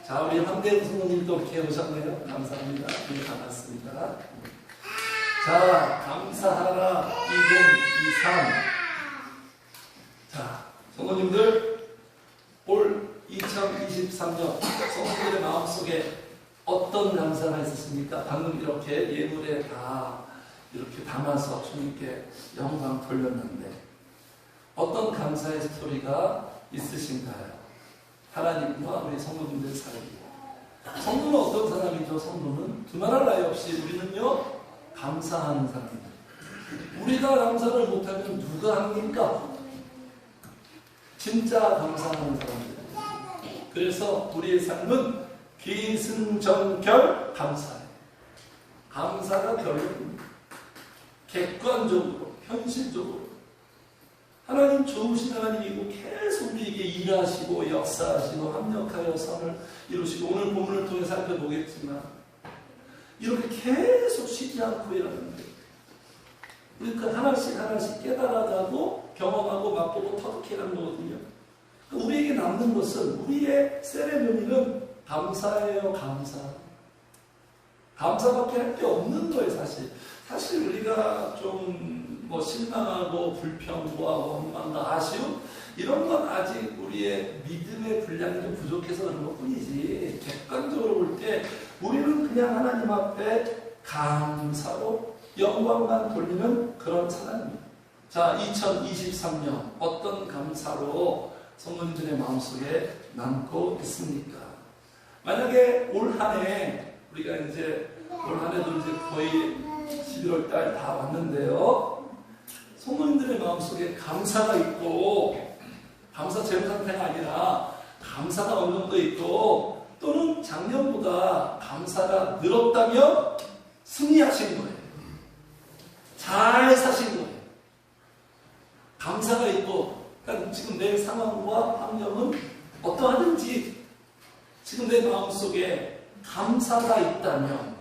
자, 우리 황대우 성도님도 이렇게 오셨네요. 감사합니다. 네, 반갑습니다. 자, 감사하라 2023. 자, 성도님들, 올 2023년 성도들의 마음속에 어떤 감사가 있으십니까? 방금 이렇게 예물에 다 이렇게 담아서 주님께 영광 돌렸는데 어떤 감사의 스토리가 있으신가요? 하나님과 우리 성도님들 사이에. 성도는 어떤 사람이죠? 성도는 두말할 나위 없이 우리는요 감사하는 사람입니다. 우리가 감사를 못하면 누가 합니까? 진짜 감사하는 사람들. 그래서 우리의 삶은 기승전결 감사예요. 감사가 결론입니다. 객관적으로, 현실적으로 하나님 좋으신 하나님이고 계속 우리에게 일하시고 역사하시고 합력하여 선을 이루시고 오늘 본문을 통해 살펴보겠지만 이렇게 계속 쉬지 않고 일하는 거예요. 그러니까 하나씩 하나씩 깨달아가고 경험하고 맛보고 터득해가는 거거든요. 우리에게 남는 것은 우리의 세레머니는 감사예요. 감사. 감사밖에 할 게 없는 거예요. 사실 우리가 좀 뭐 실망하고 불평과 원망과 아쉬움 이런 건 아직 우리의 믿음의 분량이 좀 부족해서 그런 것 뿐이지 객관적으로 볼 때 우리는 그냥 하나님 앞에 감사로 영광만 돌리는 그런 사람입니다. 자, 2023년 어떤 감사로 성도님들의 마음속에 남고 있습니까? 만약에 올 한 해 우리가 이제 올 한 해도 이제 거의 11월 달 다 왔는데요. 성도님들의 마음속에 감사가 있고 감사 제로 상태가 아니라 감사가 어느 정도 있고 또는 작년보다 감사가 늘었다면 승리하신 거예요. 잘 사신 거예요. 감사가 있고 그러니까 지금 내 상황과 환경은 어떠하든지 지금 내 마음속에 감사가 있다면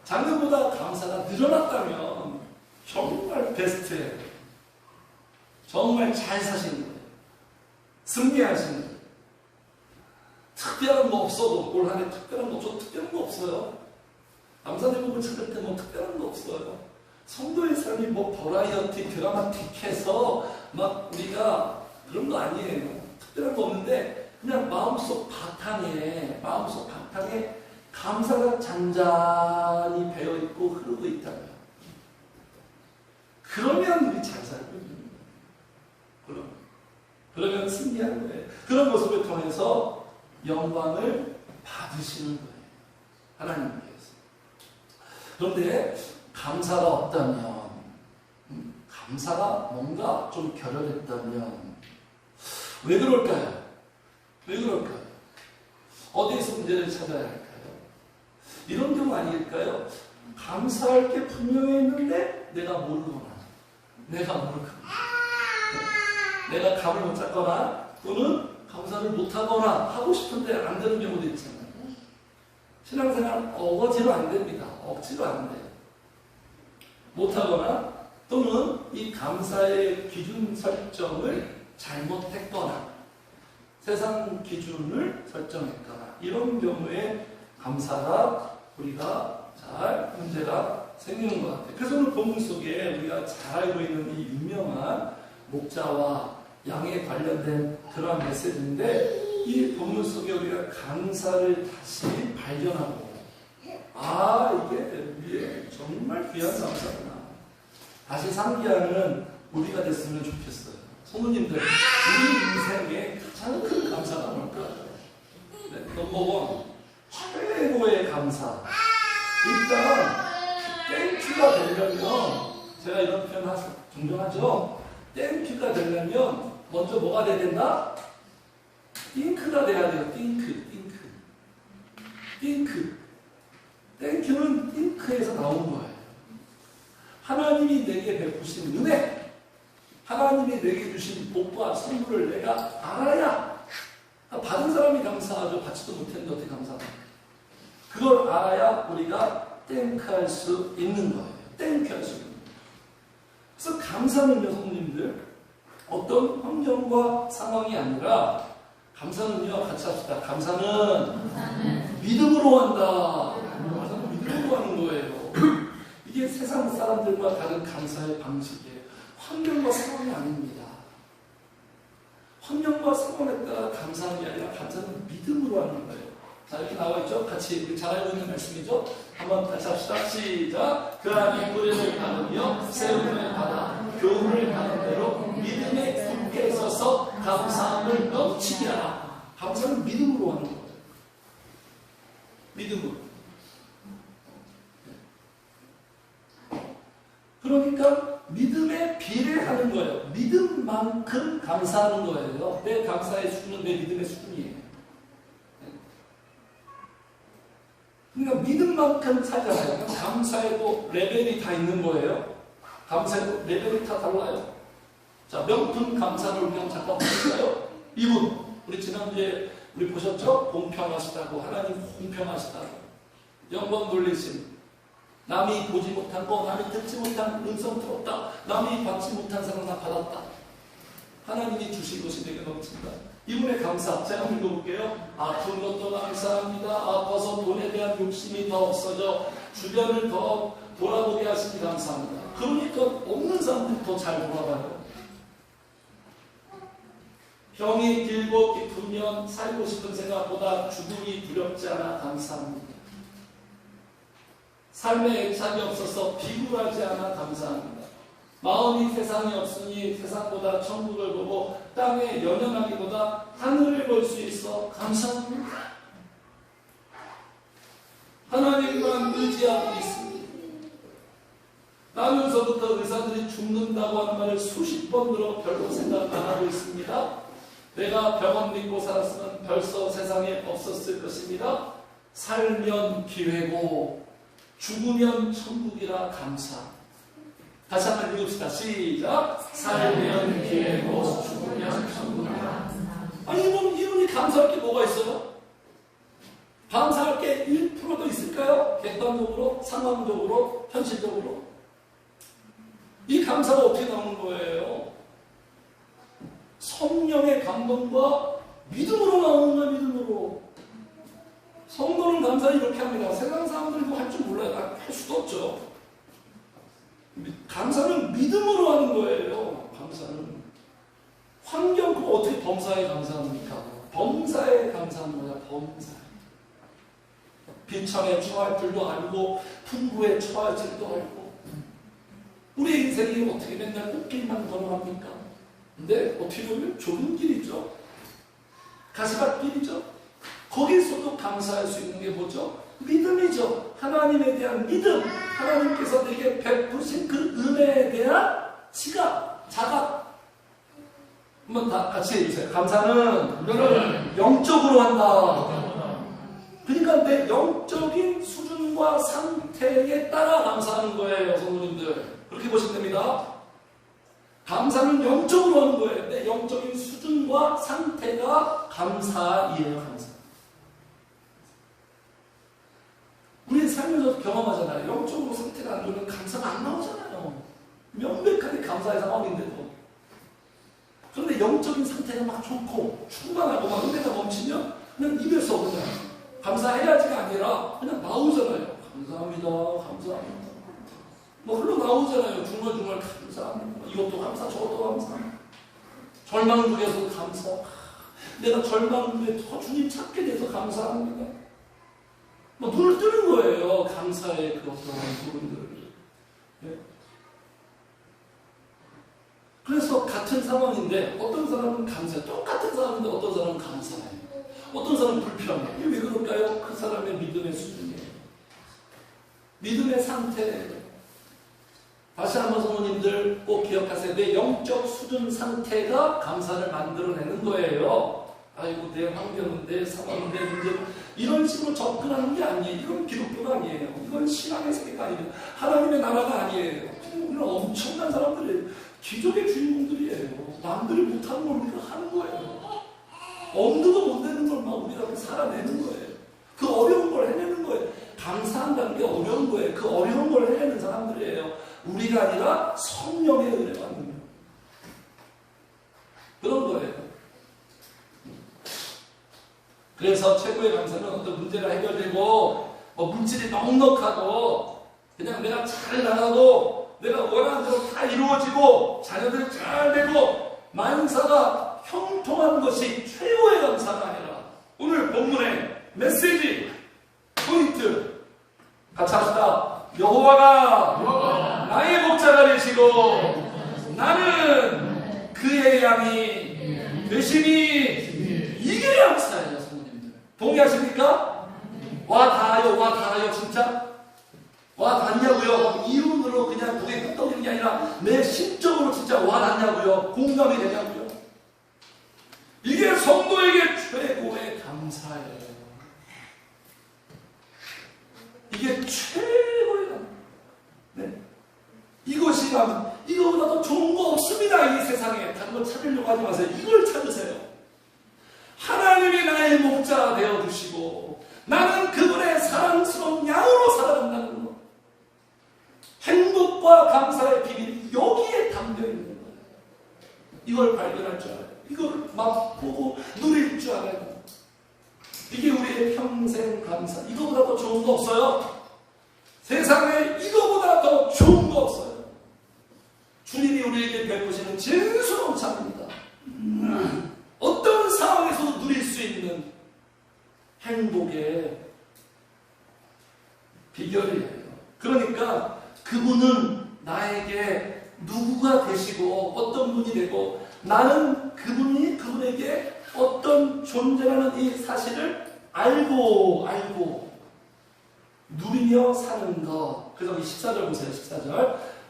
작년보다 감사가 늘어났다면 정말 베스트예요. 정말 잘 사신 거예요. 승리하신 거예요. 특별한 거 없어도 올 한 해 특별한 거 없어도 특별한 거 없어요. 감사 대목을 찾을 때 뭐 특별한 거 없어요. 성도의 삶이 뭐 버라이어티 드라마틱해서 막 우리가 그런 거 아니에요. 특별한 거 없는데 그냥 마음속 바탕에 감사가 잔잔히 배어있고 흐르고 있다면 그러면 우리 잘 살고 있는 거예요. 그러면 승리하는 거예요. 그런 모습을 통해서 영광을 받으시는 거예요. 하나님께서. 그런데 감사가 없다면 감사가 뭔가 좀 결여됐다면 왜 그럴까요? 어디에서 문제를 찾아야 할까요? 이런 경우 아닐까요? 감사할 게 분명히 있는데 내가 모르거나 내가 감을 못 잡거나 또는 감사를 못하거나 하고 싶은데 안 되는 경우도 있잖아요. 신앙생활 어거지로 안 됩니다. 억지로 안 돼요. 못하거나 또는 이 감사의 기준 설정을 잘못했거나 세상 기준을 설정했거나 이런 경우에 감사가 우리가 잘 문제가 생기는 것 같아요. 그래서 오늘 본문 속에 우리가 잘 알고 있는 이 유명한 목자와 양에 관련된 그러한 메시지인데 이 본문 속에 우리가 감사를 다시 발견하고 이게 우리의 정말 귀한 감사구나. 다시 상기하는 우리가 됐으면 좋겠어요. 성도님들, 우리 인생의 가장 큰 감사가 뭘까요? 넘버원, 최고의 감사. 일단 땡큐가 되려면 제가 이런 표현 종종 하죠. 땡큐가 되려면 먼저 뭐가 돼야 된다? 띵크가 돼야 돼요. 띵크. 땡큐는 띵크에서 나온 거예요. 하나님이 내게 베푸신 은혜, 하나님이 내게 주신 복과 선물을 내가 알아야 받은 사람이 감사하죠. 받지도 못했는데 어떻게 감사합니까? 그걸 알아야 우리가 땡크할 수 있는 거예요. 땡큐할 수 있는 거예요. 그래서 감사는요, 성도님들, 어떤 환경과 상황이 아니라 감사는요, 같이 합시다. 감사는 믿음으로 한다. 감사는 믿음으로 하는 거예요. 이게 세상 사람들과 다른 감사의 방식이에요. 환경과 상황이 아닙니다. 환경과 상황에 따라 감사하는 게 아니라 감사는 믿음으로 하는 거예요. 자, 이렇게 나와 있죠? 같이 우리 잘 알고 있는 말씀이죠? 한번 같이 합시다. 시작. 그 안에 뿌리를 받으며 세움을 받아 교훈을 받은 대로 믿음에 굳게 서서 감사함을 넘치게 하라. 감사는 믿음으로 하는 거예요. 믿음으로. 그러니까 믿음에 비례하는 거예요. 믿음만큼 감사하는 거예요. 내 감사의 수준은 내 믿음의 수준이에요. 그러니까 믿음만큼 살잖아요. 감사에도 레벨이 다 있는 거예요. 감사에도 레벨이 다 달라요. 자, 명품 감사를 우리 잠깐 볼까요? 이분, 우리 지난주에 우리 보셨죠? 공평하시다고, 하나님 공평하시다고, 영광 돌리심. 남이 보지 못한 거, 남이 듣지 못한 음성 들었다. 남이 받지 못한 사람 다 받았다. 하나님이 주신 것이 내게 넘친다. 이분의 감사, 제가 읽어볼게요. 아픈 것도 감사합니다. 아파서 돈에 대한 욕심이 더 없어져 주변을 더 돌아보게 하시니 감사합니다. 그러니까 없는 사람들이 더 잘 돌아가요. 병이 길고 깊으면 살고 싶은 생각보다 죽음이 두렵지 않아 감사합니다. 삶에 애착이 없어서 비굴하지 않아 감사합니다. 마음이 세상에 없으니 세상보다 천국을 보고 땅에 연연하기보다 하늘을 볼 수 있어 감사합니다. 하나님만 의지하고 있습니다. 나면서부터 의사들이 죽는다고 하는 말을 수십 번 들어 별로 생각 안 하고 있습니다. 내가 병원 믿고 살았으면 벌써 세상에 없었을 것입니다. 살면 기회고 죽으면 천국이라 감사. 다시 한번 읽읍시다. 시작. 살면 기회고 죽으면 천국이라 감사. 아니 이분이 감사할 게 뭐가 있어요? 감사할 게 1%도 있을까요? 객관적으로, 상황적으로, 현실적으로. 이 감사가 어떻게 나오는 거예요? 성령의 감동과 믿음으로 나오는 거예요. 믿음으로. 성도는 감사 이렇게 합니다. 세상 사람들이 뭐 할 줄 몰라요. 할 수도 없죠. 감사는 믿음으로 하는 거예요. 감사는. 환경, 그거 어떻게 범사에 감사합니까? 범사에 감사하는 거야. 범사에. 비참에 처할 줄도 알고 풍부에 처할 줄도 알고. 우리 인생이 어떻게 맨날 꽃길만 걸어갑니까? 근데 어떻게 보면 좁은 길이죠. 가시밭길이죠. 거기서도 감사할 수 있는 게 뭐죠? 믿음이죠. 하나님에 대한 믿음. 하나님께서 내게 베푸신 그 은혜에 대한 지각, 자각. 한번 다 같이 해주세요. 감사는 영적으로 한다. 그러니까 내 영적인 수준과 상태에 따라 감사하는 거예요, 성도님들. 그렇게 보시면 됩니다. 감사는 영적으로 하는 거예요. 내 영적인 수준과 상태가 감사이에요, 감사. 우리 살면서 경험하잖아요. 영적으로 상태가 안 좋으면 감사가 안 나오잖아요. 명백하게 감사의 상황인데도. 그런데 영적인 상태가 막 좋고 충만하고 막 은혜가 넘치면 그냥 입에서 그냥 감사해야지가 아니라 그냥 나오잖아요. 감사합니다. 감사합니다. 뭐 흘러나오잖아요. 중얼중얼 감사합니다. 이것도 감사, 저것도 감사. 절망 중에서 감사. 내가 절망 중에 더 주님 찾게 돼서 감사합니다. 뭐 눈을 뜨는 거예요. 감사의 그 어떤 부분들을. 네? 그래서 같은 상황인데 어떤 사람은 감사해. 똑같은 사람인데 어떤 사람은 감사해. 어떤 사람은 불평해. 이게 왜 그럴까요? 그 사람의 믿음의 수준이에요. 믿음의 상태예요. 다시 한번 성도님들 꼭 기억하세요. 내 영적 수준 상태가 감사를 만들어내는 거예요. 아이고 내 환경은 내 상황은 내 문제는 이런 식으로 접근하는 게 아니에요. 이건 기독교가 아니에요. 이건 신앙의 세계가 아니에요. 하나님의 나라가 아니에요. 우리는 엄청난 사람들이에요. 기적의 주인공들이에요. 남들이 못하는 걸 우리가 하는 거예요. 엄두도 못 내는 걸 막 우리가 살아내는 거예요. 그 어려운 걸 해내는 거예요. 감사한다는 게 어려운 거예요. 그 어려운 걸 해내는 사람들이에요. 우리가 아니라 성령의 은혜가 있는 거예요. 그런 거예요. 그래서 최고의 감사는 어떤 문제가 해결되고 물질이 넉넉하고 그냥 내가 잘 나가고 내가 원하는 대로 다 이루어지고 자녀들이 잘 되고 만사가 형통한 것이 최고의 감사가 아니라 오늘 본문의 메시지 포인트 같이 합시다. 여호와가 나의 목자가 되시고 나는 그의 양이 되시니 이게 감사예요. 성도님들 동의하십니까? 와 다하요 진짜? 와 닿냐고요? 이론으로 그냥 고개 끄덕이는 게 아니라 내 심적으로 진짜 와 닿냐고요? 공감이 되냐고요? 이게 성도에게 최고의 감사예요. 이게 최고의 감사. 네. 이것이라면 이거보다 더 좋은 거 없습니다. 이 세상에 다른 걸 찾으려고 하지 마세요. 이걸 찾으세요. 하나님이 나의 목자 되어주시고 나는 그분의 사랑스러운 양으로 살아간다는 것. 행복과 감사의 비밀이 여기에 담겨있는 거예요. 이걸 발견할 줄 알아요. 이걸 맛보고 누릴 줄 알아요. 이게 우리의 평생 감사. 이거보다 더 좋은 거 없어요. 세상에 이거보다 더 좋은 거 없어요. 주님이 우리에게 베푸시는 진수로운 참입니다. 어떤 상황에서도 누릴 수 있는 행복의 비결이에요. 그러니까 그분은 나에게 누구가 되시고 어떤 분이 되고 나는 그분이 그분에게 어떤 존재라는 이 사실을 알고 누리며 사는 것. 그래서 이 14절 보세요.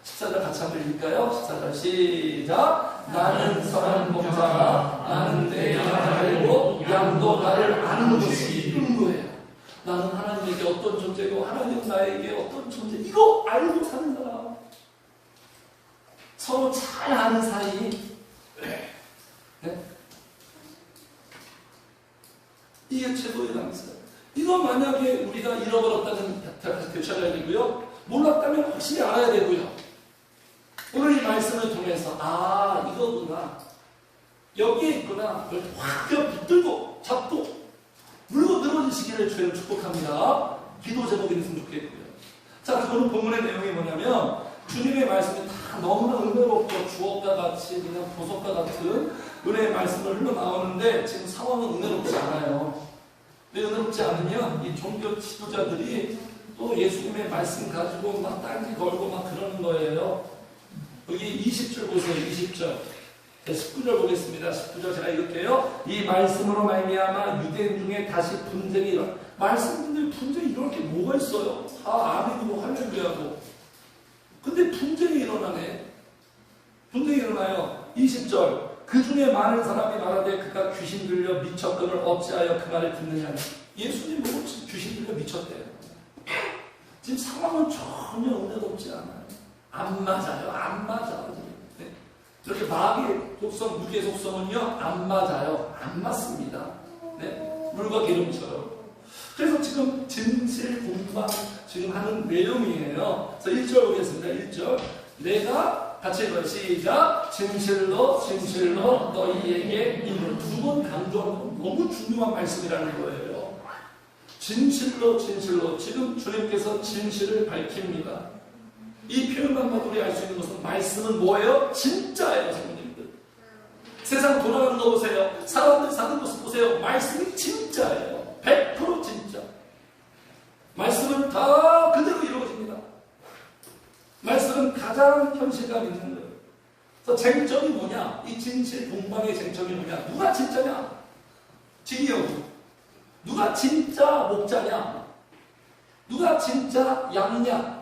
14절 같이 한번 읽을까요? 14절 시작. 나는 선한 목자가 나는 내 양을 알고 양도 나를 아는 것이 이런 거예요. 나는 하나님에게 어떤 존재고 하나님은 나에게 어떤 존재, 이거 알고 사는 사람. 서로 잘 아는 사이. 네? 이게 최고의 감사예요. 이거 만약에 우리가 잃어버렸다면 다시 되찾아야 되고요. 몰랐다면 확실히 알아야 되고요. 오늘 이 말씀을 통해서 이거구나. 여기에 있구나. 확 붙들고 잡고 물고 늘어지시기를 주님을 축복합니다. 기도 제목이 있으면 좋겠고요. 자, 그거는 본문의 내용이 뭐냐면 주님의 말씀이 다 너무나 은혜롭고 주옥과 같이 그냥 보석과 같은 은혜의 말씀을 흘러나오는데 지금 상황은 은혜롭지 않아요. 근데 은혜롭지 않으면 이 종교 지도자들이 또 예수님의 말씀 가지고 막 딴지 걸고 막 그러는 거예요. 여기 20절 보세요. 20절. 19절 보겠습니다. 19절 제가 읽을게요. 이 말씀으로 말미암아 유대인 중에 다시 분쟁이 일어나. 말씀인데 분쟁이 일어날 게 뭐가 있어요? 아멘이고 할렐루야고. 근데 분쟁이 일어나네. 분쟁이 일어나요. 20절. 그 중에 많은 사람이 말하되 그가 귀신 들려 미쳤거늘 어찌하여 그 말을 듣느냐. 예수님 보고 귀신 들려 미쳤대요. 지금 상황은 전혀 은혜롭지 않아요. 안 맞아요. 네. 이렇게 마귀의 속성, 무기의 속성은요, 안 맞아요. 안 맞습니다. 네. 물과 기름처럼. 그래서 지금 진실 공방 지금 하는 내용이에요. 그래서 1절 보겠습니다. 1절. 내가 같이 읽어요. 시작. 진실로 너희에게 이르노라. 두 번 강조하는 건 너무 중요한 말씀이라는 거예요. 진실로 지금 주님께서 진실을 밝힙니다. 이 표현만 봐도 우리 알 수 있는 것은 말씀은 뭐예요? 진짜예요. 성도님들. 세상 돌아가는 거 보세요. 사람들 사는 모습 보세요. 말씀이 진짜예요. 100% 진짜. 말씀은 다 그대로 이루어집니다. 말씀은 가장 현실감 있는 거예요. 그래서 쟁점이 뭐냐? 이 진실 공방의 쟁점이 뭐냐? 누가 진짜냐? 진이요. 누가 진짜 목자냐? 누가 진짜 양이냐?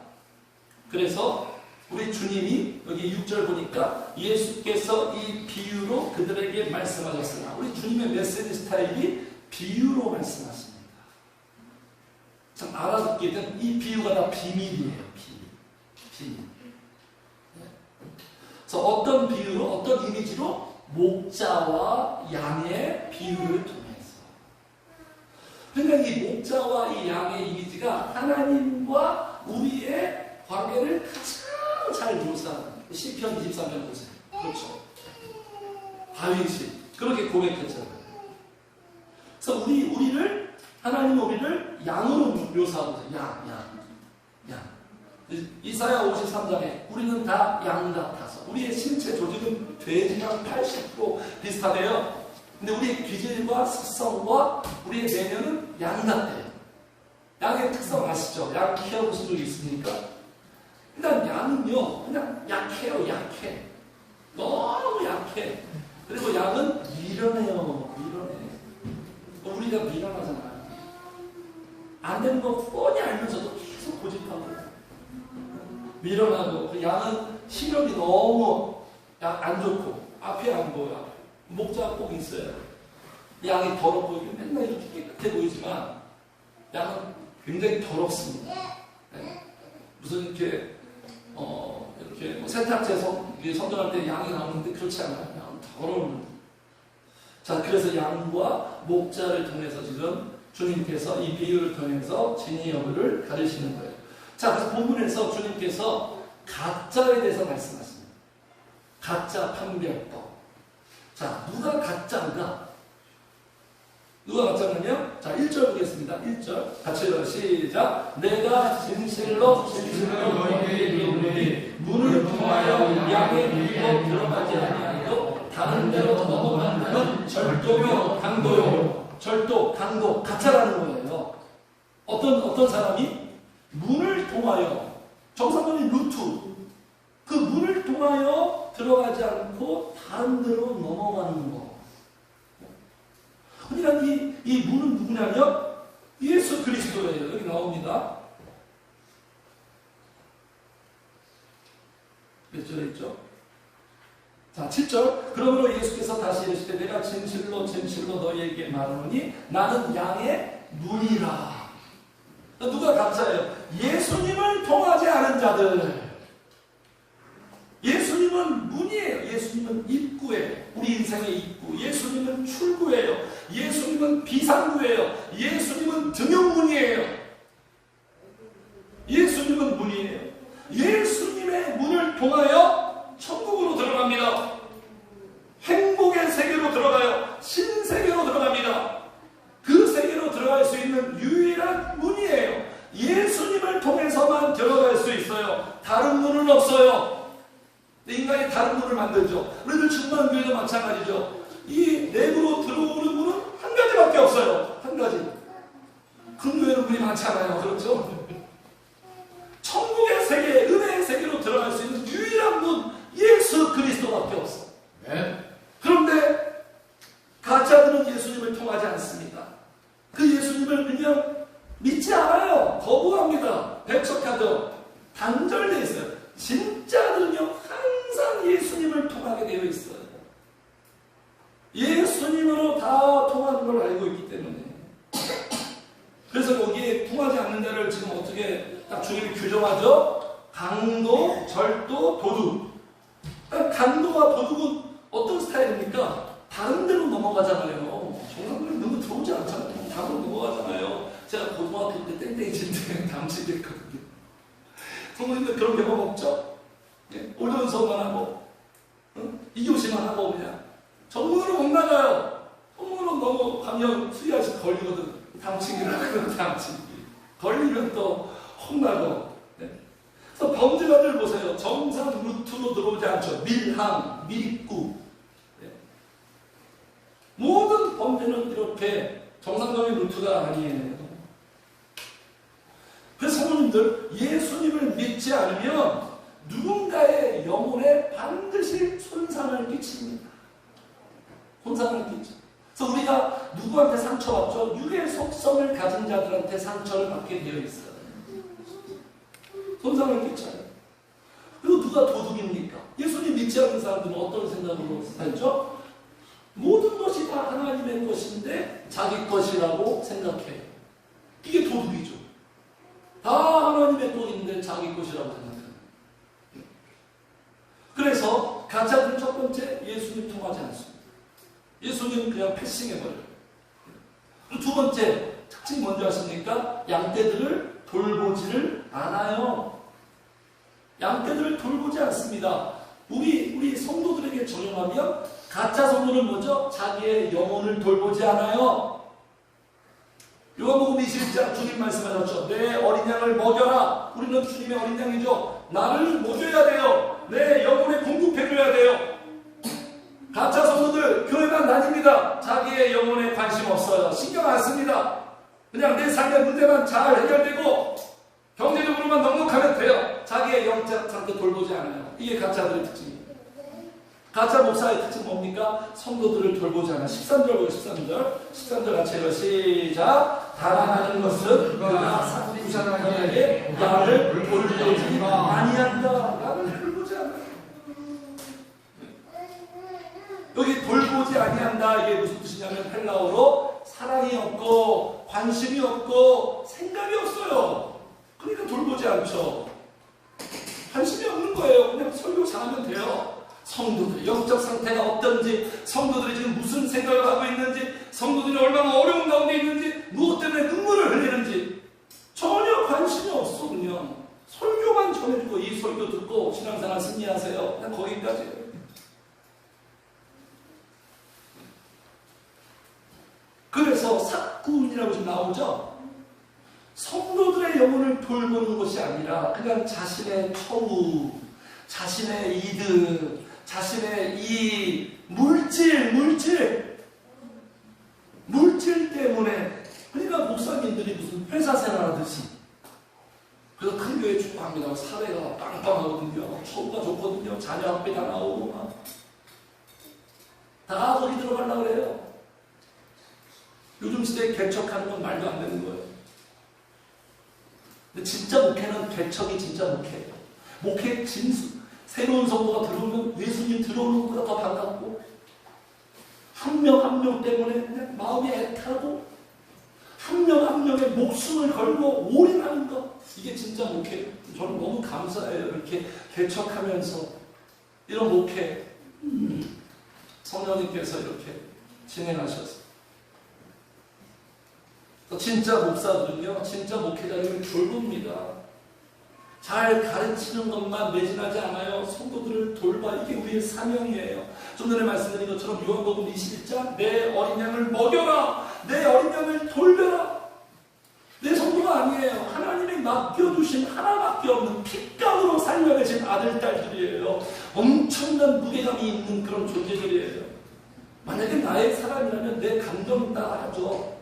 그래서 우리 주님이 여기 6절 보니까 예수께서 이 비유로 그들에게 말씀하셨으나 우리 주님의 메시지 스타일이 비유로 말씀하십니다. 참 알아듣기든 이 비유가 다 비밀이에요. 비밀. 그래서 어떤 비유로 어떤 이미지로 목자와 양의 비유를 통해서 그러니까 이 목자와 이 양의 이미지가 하나님과 우리의 관계를 가장 잘 묘사하는 시편 23편 보세요. 그렇죠. 다윗이 그렇게 고백했잖아요. 그래서 그래서 하나님은 우리를 양으로 묘사하고 있어요. 양. 이사야 53장에 우리는 다 양 같아서 우리의 신체 조직은 돼지랑 80% 비슷하대요. 근데 우리의 기질과 습성과 우리의 내면은 양 같대요. 양의 특성 아시죠? 양 키워보신 적이 있습니까? 일단 양은요 그냥 약해요. 약해. 너무 약해. 그리고 양은 미련해요. 우리가 미련하잖아요. 안 되는 거 뻔히 알면서도 계속 고집하고 미련하고. 그 양은 시력이 너무 안 좋고 앞이 안 보여. 목자가 꼭 있어요. 양이 더럽고 맨날 이렇게 깨끗해 보이지만 양은 굉장히 더럽습니다. 네. 무슨 이렇게 이렇게 세탁제 선전할 때 양이 나오는데 그렇지 않아요. 양은 더러운. 자, 그래서 양과 목자를 통해서 지금 주님께서 이 비유를 통해서 진위 여부를 가르치는 거예요. 자, 그래서 본문에서 주님께서 가짜에 대해서 말씀하십니다. 가짜 판별법. 자, 누가 가짜인가? 누가 가짜냐면, 자, 1절 보겠습니다. 1절. 같이 읽어요. 시작. 내가 진실로 너희에게 이르노니 문을 통하여 양의 귀로 들어가지 아니하고 다른 데로 넘어가는 자는 절도요 강도요. 절도, 강도, 가짜라는 거예요. 어떤 사람이 문을 통하여, 정상적인 루트, 그 문을 통하여 들어가지 않고 다른 데로 넘어가는 거. 그러니까 이 문은 누구냐면 예수 그리스도예요. 여기 나옵니다. 몇 절에 있죠? 자, 7절. 그러므로 예수께서 다시 이르시되 내가 진실로 너희에게 말하노니 나는 양의 문이라. 누가 가짜예요? 예수님을 통하지 않은 자들. 예수님은 문이에요. 예수님은 입구예요. 우리 인생의 입구. 예수님은 출구예요. 예수님은 비상구예요. 예수님은 등용문이에요. 예수님은 문이에요. 예수님의 문을 통하여 천국으로 들어갑니다. 행복의 세계로 들어가요. 신세계로 들어갑니다. 그 세계로 들어갈 수 있는 유일한 문이에요. 예수님을 통해서만 들어갈 수 있어요. 다른 문은 없어요. 인간이 다른 문을 만들죠. 우리들 충만교회도 마찬가지죠. 이 내부로 들어오는 문은 한 가지밖에 없어요. 한 가지. 큰 교회는 문이 많잖아요. 그렇죠? 천국의 세계, 은혜의 세계로 들어갈 수 있는 유일한 문, 예수 그리스도밖에 없어. 네. 그런데 가짜들은 예수님을 통하지 않습니다. 그 예수님을 그냥 믿지 않아요. 거부합니다. 배척하죠. 단절되어 있어요. 진짜들은요 항상 예수님을 통하게 되어 있어요. 예수님으로 다 통하는 걸 알고 있기 때문에. 그래서 거기에 통하지 않는 데를 지금 어떻게 딱 주님이 규정하죠? 강도, 절도, 도둑. 강도와 도둑은 어떤 스타일입니까? 다른 데로 넘어가잖아요. 정상들이 너무 들어오지 않잖아요. 다른 넘어가잖아요. 제가 고등학교 때 땡땡이 칠 때 담직했거든요. 성도님들 그런 경험 없죠? 네? 오전서만 하고, 이교시만 하고 그냥 전문으로 못 나가요. 전문으로 넘어가면 수리아시 걸리거든. 담치기라고 담치기. 걸리면 또 혼나고. 네? 그래서 범죄자들 보세요. 정상 루트로 들어오지 않죠. 밀항, 밀입구. 네? 모든 범죄는 이렇게 정상적인 루트가 아니에요. 그래서 성도님들, 예수님을 믿지 않으면 누군가의 영혼에 반드시 손상을 끼칩니다. 손상을 끼쳐. 그래서 우리가 누구한테 상처받죠? 육의 속성을 가진 자들한테 상처를 받게 되어 있어요. 손상을 끼쳐요. 그리고 누가 도둑입니까? 예수님 믿지 않는 사람들은 어떤 생각으로 살죠? 모든 것이 다 하나님의 것인데 자기 것이라고 생각해요. 이게 도둑이죠. 다 하나님의 돈인데 자기 것이라고 생각해요. 그래서 가짜들은 첫 번째, 예수님 통하지 않습니다. 예수님은 그냥 패싱해버려요. 그리고 두 번째, 특징이 뭔지 아십니까? 양떼들을 돌보지를 않아요. 양떼들을 돌보지 않습니다. 우리 성도들에게 적용하면 가짜 성도는 뭐죠? 자기의 영혼을 돌보지 않아요. 요한복음 21장 주님 말씀하셨죠. 내 어린 양을 먹여라. 우리는 주님의 어린 양이죠. 나를 먹여야 돼요. 내 영혼에 공급해줘야 돼요. 가짜 성도들 교회만 다닙니다. 자기의 영혼에 관심 없어요. 신경 안 씁니다. 그냥 내 삶의 문제만 잘 해결되고 경제적으로만 넉넉하면 돼요. 자기의 영적 상태 돌보지 않아요. 이게 가짜들의 특징입니다. 가짜 목사의 특징 뭡니까? 성도들을 돌보지 않아. 13절 보고 13절 같이 해요. 시작. 달아나는 것은 그가 사부자나에게 나를 돌보지 아니한다. 나를 돌보지 않아. 여기 돌보지 아니한다. 이게 무슨 뜻이냐면 헬라어로 사랑이 없고 관심이 없고 생각이 없어요. 그러니까 돌보지 않죠. 관심이 없는 거예요. 그냥 설교 잘하면 돼요. 성도들 영적 상태가 어떤지, 성도들이 지금 무슨 생각을 하고 있는지, 성도들이 얼마나 어려운 가운데 있는지, 무엇 때문에 눈물을 흘리는지 전혀 관심이 없어. 그냥 설교만 전해주고 이 설교 듣고 신앙생활 승리하세요. 그냥 거기까지. 그래서 사꾼이라고 지금 나오죠. 성도들의 영혼을 돌보는 것이 아니라 그냥 자신의 처우, 자신의 이득, 자신의 이 물질 때문에, 그러니까 목사님들이 무슨 회사 생활하듯이, 그래서 큰 교회 축복합니다. 사회가 빵빵하거든요. 처우가 좋거든요. 자녀 학비 다 나오고 막. 다 거기 들어가려고 그래요. 요즘 시대에 개척하는 건 말도 안 되는 거예요. 근데 진짜 목회는 개척이 진짜 목회예요. 목회 진수. 새로운 성도가 들어오면 예수님 들어오는 것보다 더 반갑고, 한 명 한 명 때문에 그냥 마음이 애타고, 한 명 한 명의 목숨을 걸고 올인하는 것. 이게 진짜 목회예요. 저는 너무 감사해요. 이렇게 개척하면서 이런 목회 성령님께서 이렇게 진행하셨어요. 진짜 목사들은요, 진짜 목회자들은 돌봅니다. 잘 가르치는 것만 매진하지 않아요. 성도들을 돌봐. 이게 우리의 사명이에요. 좀 전에 말씀드린 것처럼 요한복음 21장 내 어린 양을 먹여라. 내 어린 양을 돌려라. 내 성도가 아니에요. 하나님이 맡겨주신 하나밖에 없는 핏감으로 살려내신 아들, 딸들이에요. 엄청난 무게감이 있는 그런 존재들이에요. 만약에 나의 사람이라면 내 감정 따라하죠.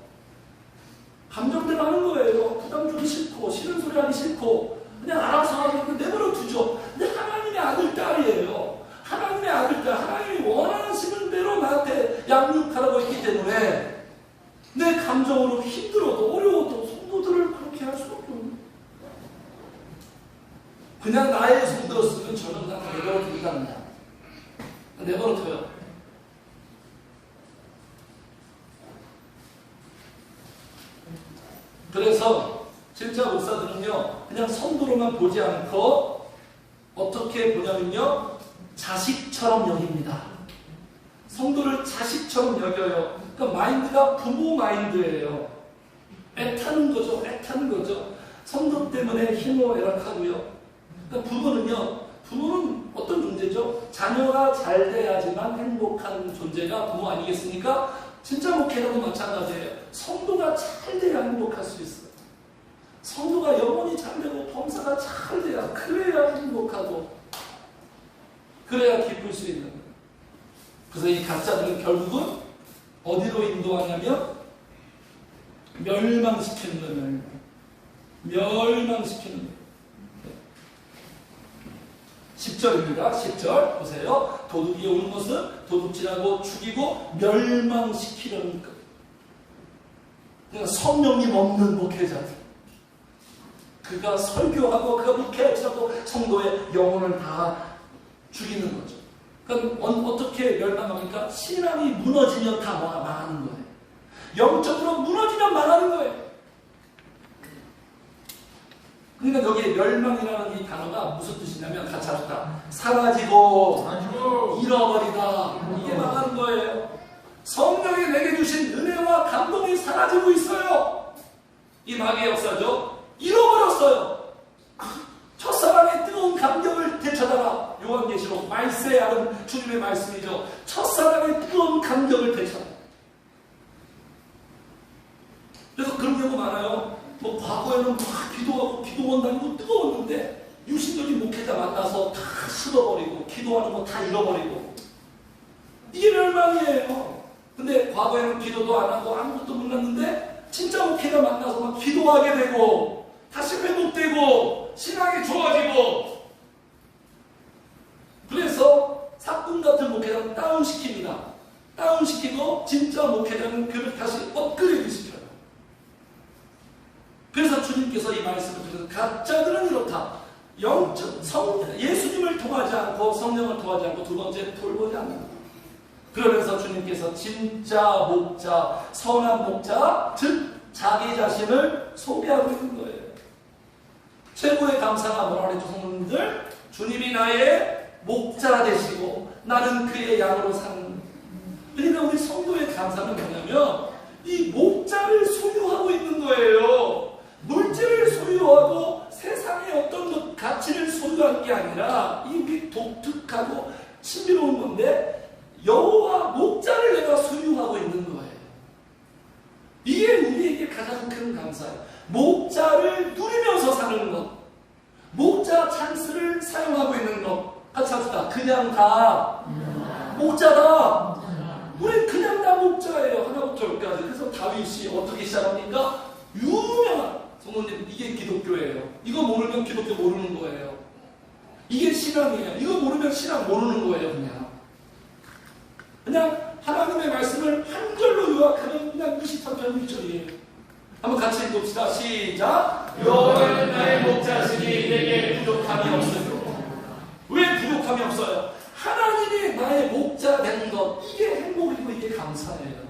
감정대로 하는 거예요. 부담 주기 싫고 싫은 소리 하기 싫고 그냥 알아서 하고 내버려 두죠. 근데 하나님의 아들, 딸이에요. 하나님의 아들, 딸, 하나님이 원하시는 대로 나한테 양육하라고 했기 때문에 내 감정으로 힘들어도 어려워도 성도들을 그렇게 할 수밖에 없는. 그냥 나의 성도였으면 저는 그냥 내버려 두기가 합니다. 내버려 둬요. 그래서 진짜 목사들은요, 그냥 성도로만 보지 않고 어떻게 보냐면요, 자식처럼 여깁니다. 성도를 자식처럼 여겨요. 그러니까 마인드가 부모 마인드예요. 애타는 거죠. 애타는 거죠. 성도 때문에 희노애락하고요. 그러니까 부모는 어떤 존재죠? 자녀가 잘 돼야지만 행복한 존재가 부모 아니겠습니까? 진짜 목회라도 마찬가지예요. 성도가 잘 돼야 행복할 수 있어요. 성도가 영혼이 잘 되고 범사가 잘 돼야, 그래야 행복하고 그래야 기쁠 수 있는 거예요. 그래서 이 가짜들은 결국은 어디로 인도하냐면 멸망시키는 거예요. 멸망시키는 거예요. 10절입니다. 10절 보세요. 도둑이 오는 것은 도둑질하고 죽이고 멸망시키려는 것. 그러니까 성령님 없는 목회자들, 그가 설교하고 그가 목회하고 성도의 영혼을 다 죽이는 거죠. 그러니까 어떻게 멸망합니까? 신앙이 무너지면 다 망하는 거예요. 영적으로 무너지면 망하는 거예요. 그러니까 여기 멸망이라는 이 단어가 무슨 뜻이냐면 같이 합시다. 사라지고 잃어버리다. 이게 망하는 거예요. 성령이 내게 주신 은혜와 감동이 사라지고 있어요. 이 마귀의 역사죠. 잃어버렸어요. 첫사랑의 뜨거운 감격을 되찾아라. 요한계시록 말세하는 주님의 말씀이죠. 첫사랑의 뜨거운 감격을 되찾아라. 그래서 그런 경우 많아요. 뭐 과거에는 막 기도하고 기도원 다니고 뜨거웠는데 유신적인 목회자 만나서 다 씹어버리고 기도하는 거 다 잃어버리고 이게 멸망이에요. 근데 과거에는 기도도 안 하고 아무것도 몰랐는데 진짜 목회자 만나서 막 기도하게 되고 다시 회복되고 신앙이 좋아지고 그래서 사꾼 같은 목회자는 다운시킵니다. 다운시키고 진짜 목회자는 그를 다시 업그레이드 시켜요. 그래서 주님께서 이 말씀을 드려서 가짜들은 이렇다. 예수님을 통하지 않고 성령을 통하지 않고 두 번째 돌보지 않는다. 그러면서 주님께서 진짜 목자, 선한 목자, 즉 자기 자신을 소개하고 있는 거예요. 최고의 감사가 뭐라 그랬죠, 성도님들? 주님이 나의 목자 되시고 나는 그의 양으로 사는. 그러니까 우리 성도의 감사는 뭐냐면 이 목자를 소유하고 있는 거예요. 물질을 소유하고 세상의 어떤 가치를 소유한 게 아니라 이 독특하고 신비로운 건데 여호와 목자를 내가 소유하고 있는 거예요. 이게 우리에게 가장 큰 감사예요. 목자를 누리면서 사는 것, 목자 찬스를 사용하고 있는 것. 같이 합시다. 그냥 다 목자다. 우리 그냥 다 목자예요. 하나부터 열까지. 그래서 다윗이 어떻게 시작합니까? 유명한 성도님, 이게 기독교예요. 이거 모르면 기독교 모르는 거예요. 이게 신앙이에요. 이거 모르면 신앙 모르는 거예요. 그냥 하나님의 말씀을 한 절로 요약하면 그냥 23절 1절이에요. 한번 같이 읽읍시다. 시작. 여호와는 나의 목자시니 내게 부족함이 없어요. 왜 부족함이 없어요? 하나님이 나의 목자 된 것, 이게 행복이고 이게 감사예요.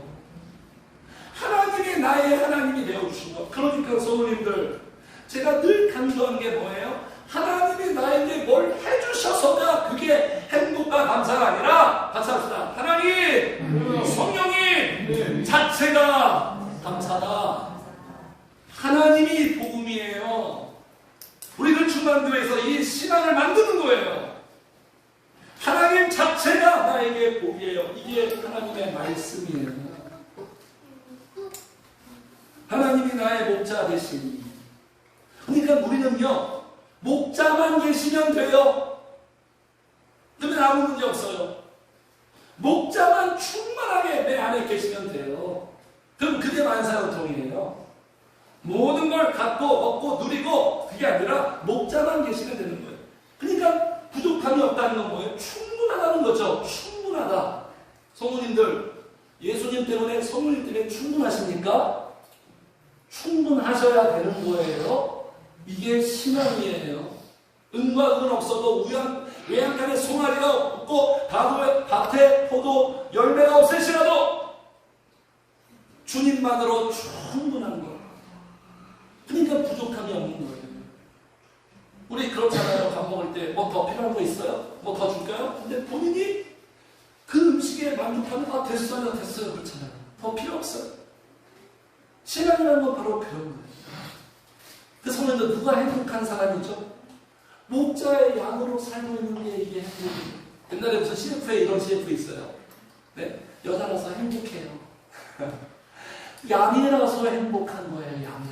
하나님이 나의 하나님이 되어주신 것. 그러니까 성도님들, 제가 늘 강조한 게 뭐예요? 하나님이 나에게 뭘 해주셔서가 그게 행복과 감사가 아니라 같이 합시다. 하나님, 성령님 자체가 감사다. 하나님이 복음이에요. 우리들 충만교회에서 이 신앙을 만드는 거예요. 하나님 자체가 나에게 복이에요. 이게 하나님의 말씀이에요. 하나님이 나의 목자 되시니. 그러니까 우리는요, 목자만 계시면 돼요. 그러면 아무 문제 없어요. 목자만 충만하게 내 안에 계시면 돼요. 그럼 그게 만사형통이에요. 모든 걸 갖고 먹고 누리고 그게 아니라 목자만 계시면 되는 거예요. 그러니까 부족함이 없다는 건 뭐예요? 충분하다는 거죠. 충분하다. 성도님들, 예수님 때문에 성령님 때문에 충분하십니까? 충분하셔야 되는 거예요. 이게 신앙이에요. 은과 은 없어도 외양간에 송아리가 없고 밭에 포도 열매가 없으시라도 주님만으로 충분한 거예요. 그러니까 부족함이 없는 거예요. 우리 그렇잖아요. 밥 먹을 때 뭐 더 필요한 거 있어요? 뭐 더 줄까요? 근데 본인이 그 음식에 만족하면 됐어요 그렇잖아요. 더 필요 없어요. 신앙이라는 건 바로 그런 거예요. 그 성도님들, 누가 행복한 사람이죠? 목자의 양으로 살고 있는 게 이게 행복이에요. 옛날에 무슨 CF에 이런 CF 있어요. 네? 여자라서 행복해요. 양이라서 행복한 거예요.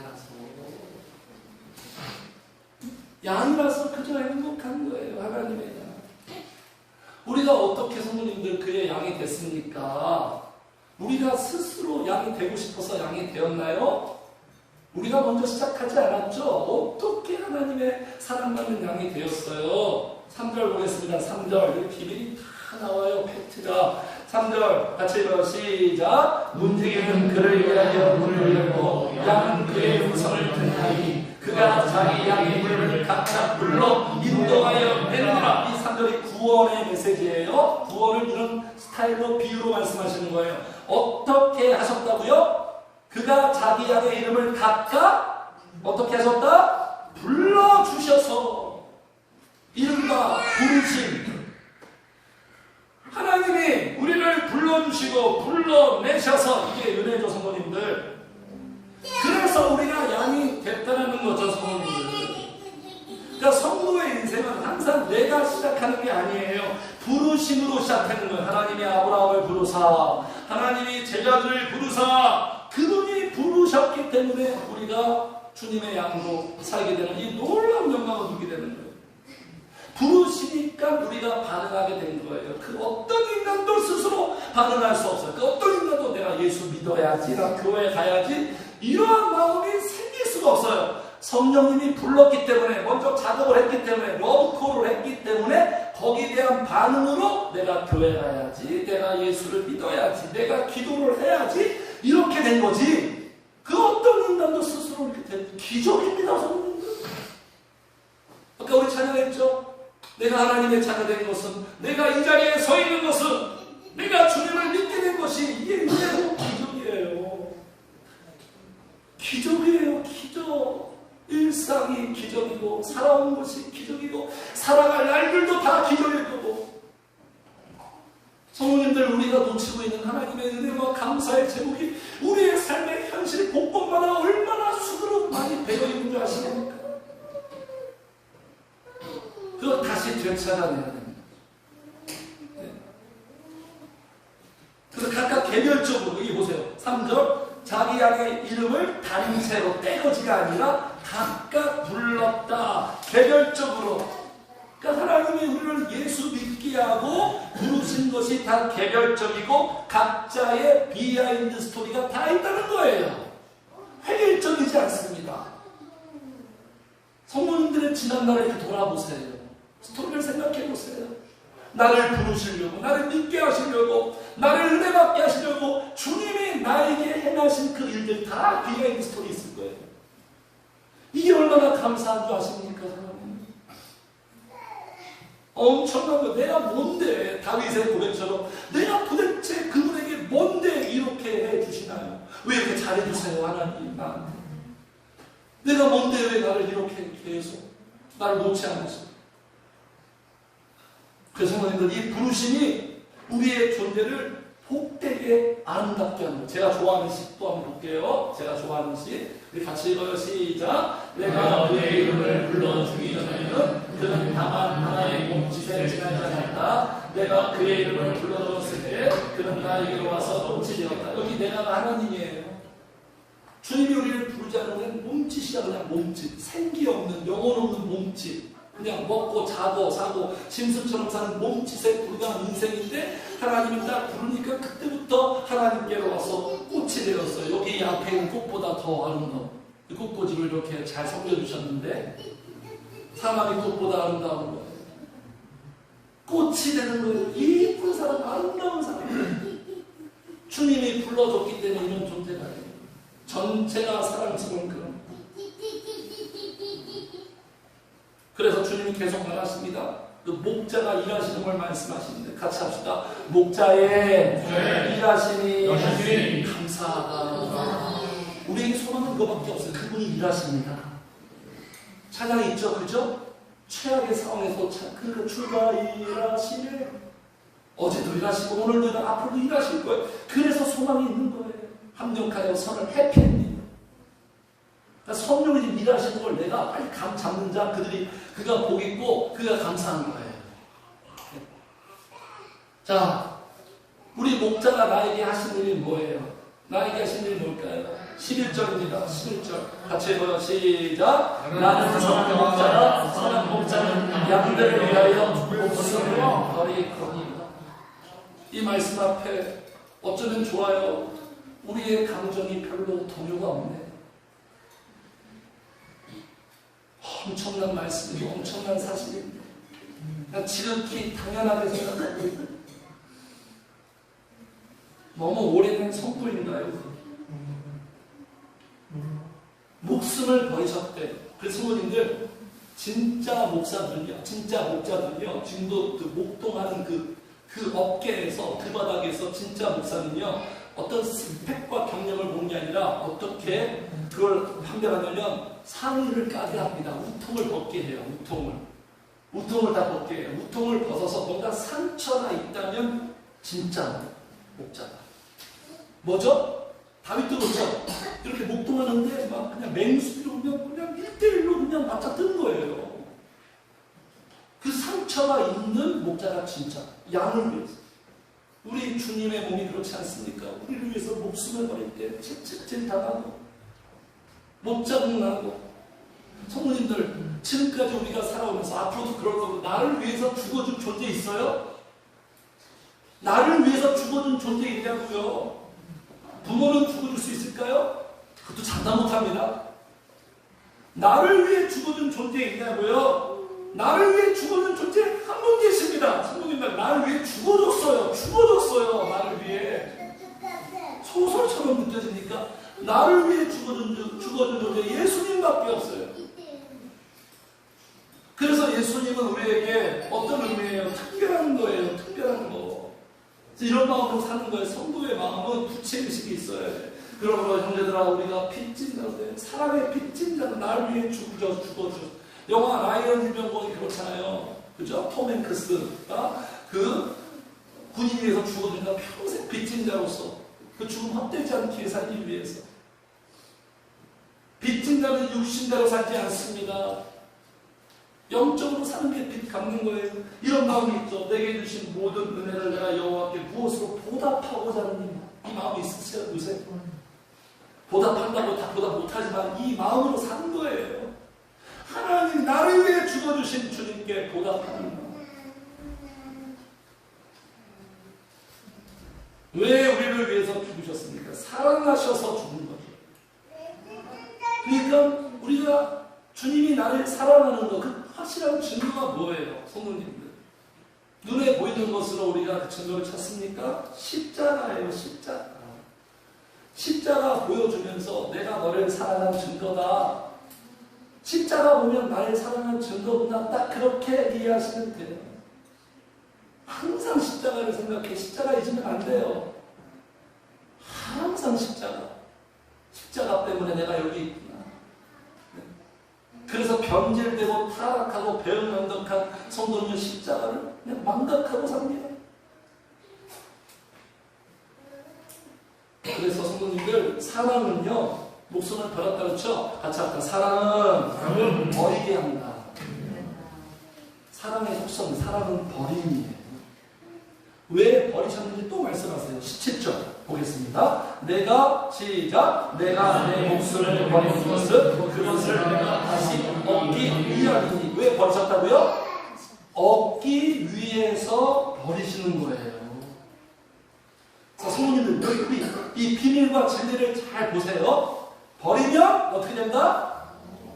양이라서 그저 행복한 거예요. 하나님의 양. 우리가 어떻게 성도님들 그의 양이 됐습니까? 우리가 스스로 양이 되고 싶어서 양이 되었나요? 우리가 먼저 시작하지 않았죠? 어떻게 하나님의 사랑받는 양이 되었어요? 3절 보겠습니다. 3절. 비밀이 다 나와요. 팩트가. 3절 같이 읽어. 시작. 문지기는 그를 위하여 문을 열고 양은 그의 음성을 듣나니 그가 자기 양의 이름을 각각 불러 인도하여 내느니라. 이 3절이 구원의 메시지예요. 구원을 이런 스타일로 비유로 말씀하시는 거예요. 어떻게 하셨다고요? 그가 자기 양의 이름을 각각 어떻게 하셨다? 불러주셔서. 이름과 부르심. 하나님이 우리를 불러주시고 불러내셔서, 이게 은혜죠 성도님들. 그래서 우리가 양이 됐다는 거죠 성도님들. 그러니까 성도의 인생은 항상 내가 시작하는 게 아니에요. 부르심으로 시작하는 거예요. 하나님이 아브라함을 부르사, 하나님이 제자들을 부르사, 그분이 부르셔 부르셨기 때문에 우리가 주님의 양으로 살게 되는 이 놀라운 영광을 누리게 되는 거예요. 부르시니까 우리가 반응하게 된 거예요. 그 어떤 인간도 스스로 반응할 수 없어요. 그 어떤 인간도 내가 예수 믿어야지, 나 교회 가야지, 이러한 마음이 생길 수가 없어요. 성령님이 불렀기 때문에, 먼저 작업을 했기 때문에, 러브콜을 했기 때문에 거기에 대한 반응으로 내가 교회 가야지, 내가 예수를 믿어야지, 내가 기도를 해야지, 이렇게 된 거지. 그 어떤 인간도 스스로 이렇게 된 기적입니다. 성령님. 아까 우리 찬양했죠? 내가 하나님의 자녀 된 것은, 내가 이 자리에 서 있는 것은, 내가 주님을 믿게 된 것이, 이게 바로 기적이에요. 기적이에요. 기적. 일상이 기적이고, 살아온 것이 기적이고, 살아갈 날들도 다 기적일 거고. 성도님들, 우리가 놓치고 있는 하나님의 은혜와 감사의 제목이 우리의 삶의 현실 곳곳마다 얼마나 수두룩 많이 배어있는 줄 아시겠습니까? 그거 다시 되찾아내야 됩니다. 네. 그래서 각각 개별적으로, 여기 보세요. 3절, 자기 양의 이름을 다른 채로 떼거지가 아니라 각각 불렀다. 개별적으로. 그러니까 하나님이 우리를 예수 믿게 하고 부르신 것이 다 개별적이고 각자의 비하인드 스토리가 다 있다는 거예요. 획일적이지 않습니다. 성도님들의 지난날을 이렇게 돌아보세요. 스토리를 생각해 보세요. 나를 부르시려고, 나를 믿게 하시려고, 나를 은혜 받게 하시려고 주님이 나에게 행하신 그 일들 다 비하인드 스토리 있을 거예요. 이게 얼마나 감사한 줄 아십니까, 사람은? 엄청난 거. 내가 뭔데, 다윗의 고백처럼 내가 도대체 그분에게 뭔데 이렇게 해주시나요? 왜 이렇게 잘해주세요, 하나님 나한테? 내가 뭔데 왜 나를 이렇게 계속 나를 놓지 않으세요? 그래서 성도님들, 이 부르심이 우리의 존재를 복되게 아름답게 하는 거예요. 제가 좋아하는 시 또 한번 볼게요. 제가 좋아하는 시, 우리 같이 읽어요. 시작. 내가 그의 이름을 불러주기 전에는 그는 다만 하나의 몸짓에 지나지 않았다. 내가 그의 이름을 불러줬을 때 그는 나에게로 와서 몸짓이었다. 여기 내가가 하나님이에요. 주님이 우리를 부르지 않으면 몸짓이야. 그냥 몸짓, 생기 없는, 영혼 없는 몸짓, 그냥 먹고 자고 사고 짐승처럼 사는 몸짓에 불과한 인생인데, 하나님이 딱 부르니까 그때부터 하나님께로 와서 꽃이 되었어요. 여기 앞에 있는 꽃보다 더 아름다운 꽃꽂이를 이렇게 잘 섬겨주셨는데, 사람이 꽃보다 아름다운 거예요. 꽃이 되는 거예요. 이쁜 사람, 아름다운 사람. 주님이 불러줬기 때문에 이런 존재가 돼요. 전체가 사랑스러운 그런. 그래서 주님이 계속 말하십니다. 그 목자가 일하시는 걸 말씀하시는데, 같이 합시다. 목자의 일하시니 감사하다. 우리에게 소망은 그거밖에 없어요. 그분이 일하십니다. 찬양이 있죠, 그죠? 최악의 상황에서 그 주가 일하시네. 어제도 일하시고 오늘도 일하시고 앞으로도 일하실 거예요. 그래서 소망이 있는 거예요. 합력하여 선을 해피엔딩. 그러니까 성령이 일하시는 걸 내가 빨리 감 잡는 자, 그가 복 있고 그가 감사한 거예요. 자, 우리 목자가 나에게 하신 일이 뭐예요? 나에게 하신 일이 뭘까요? 11절입니다. 11절. 같이 해봐요. 시작. 나는 선한 목자라. 선한 목자는 양들을 위하여 목숨을 버리거니와. 이 말씀 앞에 어쩌면 좋아요. 우리의 감정이 별로 동요가 없네. 엄청난 말씀이고 엄청난 사실입니다. 그냥 지극히 당연하게 생각하고 있는, 너무 오래된 선포인가요? 목숨을 버리셨대. 그래서 성도님들, 진짜 목사들이요, 지금도 그 목동하는 그 업계에서, 그 바닥에서 진짜 목사는요, 어떤 스펙과 경력을 보는 게 아니라 어떻게 그걸 판별하냐면 상의를 까게 합니다. 우통을 벗게 해요. 우통을 다 벗게 해요. 우통을 벗어서 뭔가 상처가 있다면 진짜 목자다. 뭐죠? 다윗도 그렇죠. 이렇게 목동하는데 막 그냥 맹수로 그냥 1대1로 그냥 맞짱 뜨는 거예요. 그 상처가 있는 목자가 진짜 양을 위해서. 우리 주님의 몸이 그렇지 않습니까? 우리를 위해서 목숨을 버릴 때 채찍질 당하고 못 자국나고. 성도님들, 지금까지 우리가 살아오면서 앞으로도 그럴 거고, 나를 위해서 죽어준 존재 있어요? 나를 위해서 죽어준 존재 있냐고요? 부모는 죽어줄 수 있을까요? 그것도 장담 못합니다. 나를 위해 죽어준 존재 있냐고요? 나를 위해 죽어준 존재 한 분 계십니다. 성도님들, 나를 위해 죽어줬어요. 나를 위해. 소설처럼 느껴집니까? 나를 위해 죽어준 존재 예수님밖에 없어요. 그래서 예수님은 우리에게 어떤 의미예요? 특별한 거예요. 특별한 거. 이런 마음으로 사는 거예요. 성도의 마음은 부채의식이 있어야 돼. 그러므로 형제들아, 우리가 빚진 자들, 사랑의 빚진 자들, 나를 위해 죽어줘. 영화 라이언 일병곡이 그렇잖아요. 그죠? 톰 행크스가 그 군인 위해서 죽어준다. 평생 빚진 자로서 그 죽음 헛되지 않기 위해 살기 위해서. 빚진 자는 육신대로 살지 않습니다. 영적으로 사는 게 빚 갚는 거예요. 이런 마음이 있죠. 내게 주신 모든 은혜를 내가 여호와께 무엇으로 보답하고자 하는 이 마음이 있으세요, 요새? 보답한다고 다 보답 못하지만 이 마음으로 사는 거예요. 하나님 나를 위해 죽어주신 주님께 보답하는 마음. 왜 우리를 위해서 죽으셨습니까? 사랑하셔서 죽은 거죠. 그러니까 우리가 주님이 나를 사랑하는 것, 그 확실한 증거가 뭐예요? 성도님들, 눈에 보이는 것으로 우리가 그 증거를 찾습니까? 십자가예요. 십자가 보여주면서 내가 너를 사랑한 증거다. 십자가 보면 나를 사랑한 증거구나. 딱 그렇게 이해하시면 돼요. 항상 십자가를 생각해. 십자가 잊으면 안 돼요. 항상 십자가 때문에 내가 여기 있구나. 그래서 변질되고 타락하고 배은망덕한 성도는 십자가를 그냥 망각하고 삽니다. 그래서 성도님들, 사랑은요, 목숨을 버렸다 그렇죠? 같이 할까? 사랑은 버리게 한다. 사랑의 속성, 사랑은 버림이에요. 왜 버리셨는지 또 말씀하세요. 17절 보겠습니다. 내가 시작. 내가 내 목숨을 버리는 것은 그것을 내가 다시 얻기 위함이니. 왜 버리셨다고요? 얻기 위해서 버리시는 거예요. 자, 성도님들, 이 비밀과 진리를 잘 보세요. 버리면 어떻게 된다?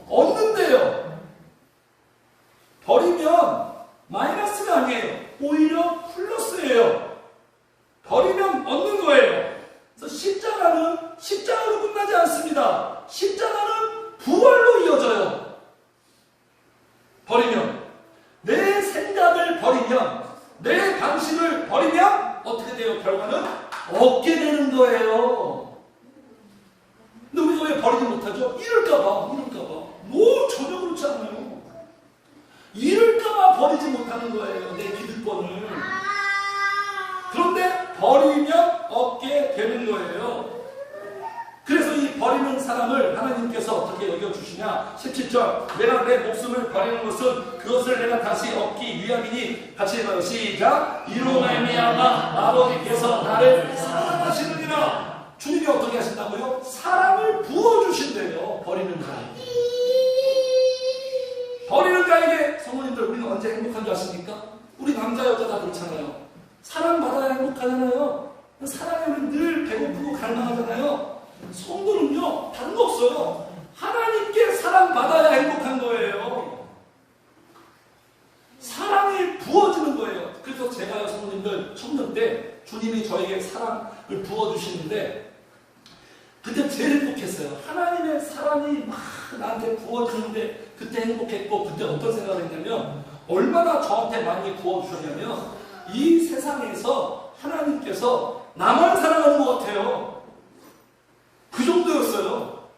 얻는데요. 버리면 마이너스가 아니에요. 오히려 플러스예요. 버리면 얻는 거예요. 그래서 십자가로 끝나지 않습니다. 십자가는 부활로 이어져요. 버리면, 내 생각을 버리면, 내 방식을 버리면 어떻게 돼요? 결과는 얻게 되는 거예요. 근데 우리가 왜 버리지 못하죠? 잃을까봐. 전혀 그렇지 않아요. 잃을까봐 버리지 못하는 거예요. 내 기득권을. 그런데 버리면 얻게 되는 거예요. 그래서 이 버리는 사람을 하나님께서 어떻게 여겨주시냐? 17절. 내가 내 목숨을 버리는 것은 그것을 내가 다시 얻기 위함이니. 같이 해봐요. 시작. 이로 말미암아 아버지께서 나를 사랑하시느니라. 주님이 어떻게 하신다고요? 사랑을 부어주신대요. 버리는 자에게. 버리는 자에게. 성도님들, 우리는 언제 행복한 줄 아십니까? 우리 남자 여자 다 그렇잖아요. 사랑받아야 행복하잖아요. 사랑에 우리 늘 배고프고 갈망하잖아요. 성도는요, 다른 거 없어요. 하나님께 사랑받아야 행복한 거예요. 사랑이 부어지는 거예요. 그래서 제가요, 성도님들, 청년 때 주님이 저에게 사랑을 부어주시는데 그때 제일 행복했어요. 하나님의 사랑이 막 나한테 부어지는데 그때 행복했고, 그때 어떤 생각을 했냐면, 얼마나 저한테 많이 부어주셨냐면, 이 세상에서 하나님께서 나만 사랑하는 것 같아요. 그 정도였어요.